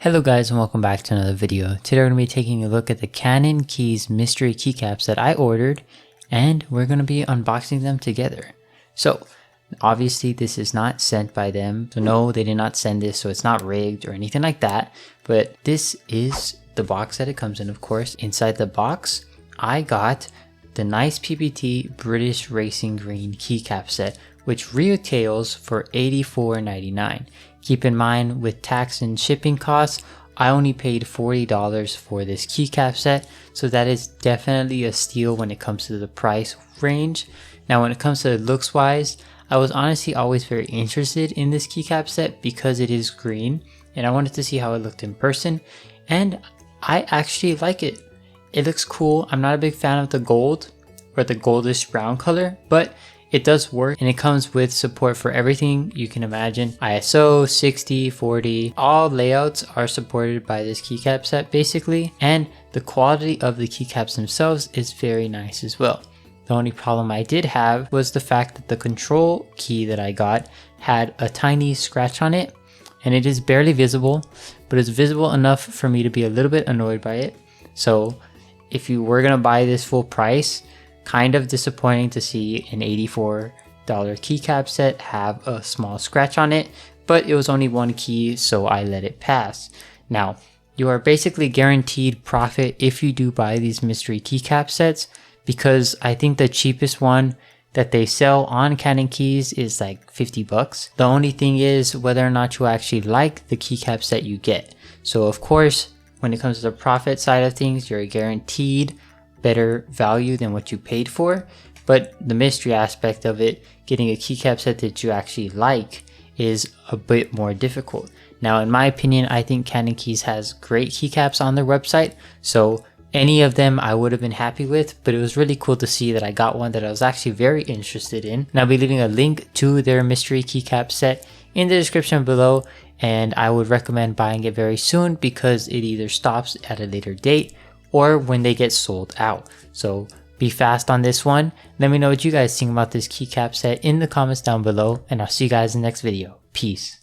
Hello guys and welcome back to another video. Today we're going to be taking a look at the CannonKeys mystery keycaps that I ordered, and we're going to be unboxing them together. So obviously this is not sent by them, so no, they did not send this, so it's not rigged or anything like that, but this is the box that it comes in. Of course, inside the box I got the nice PPT British Racing Green keycap set, which retails for $84.99. Keep in mind, with tax and shipping costs, I only paid $40 for this keycap set, so that is definitely a steal when it comes to the price range. Now when it comes to looks wise, I was honestly always very interested in this keycap set because it is green and I wanted to see how it looked in person, and I actually like it. It looks cool. I'm not a big fan of the gold or the goldish brown color, but it does work, and it comes with support for everything you can imagine. ISO, 60, 40, all layouts are supported by this keycap set basically, and the quality of the keycaps themselves is very nice as well. The only problem I did have was the fact that the control key that I got had a tiny scratch on it, and it is barely visible, but it's visible enough for me to be a little bit annoyed by it. So if you were gonna buy this full price, kind of disappointing to see an $84 keycap set have a small scratch on it, but it was only one key, so I let it pass. Now, you are basically guaranteed profit if you do buy these mystery keycap sets, because I think the cheapest one that they sell on CannonKeys is like 50 bucks. The only thing is whether or not you actually like the keycap set you get. So of course, when it comes to the profit side of things, you're guaranteed better value than what you paid for, but the mystery aspect of it, getting a keycap set that you actually like, is a bit more difficult. Now in my opinion, I think CannonKeys has great keycaps on their website, so any of them I would have been happy with, but it was really cool to see that I got one that I was actually very interested in. And I'll be leaving a link to their mystery keycap set in the description below, and I would recommend buying it very soon because it either stops at a later date or when they get sold out. So be fast on this one. Let me know what you guys think about this keycap set in the comments down below, and I'll see you guys in the next video. Peace.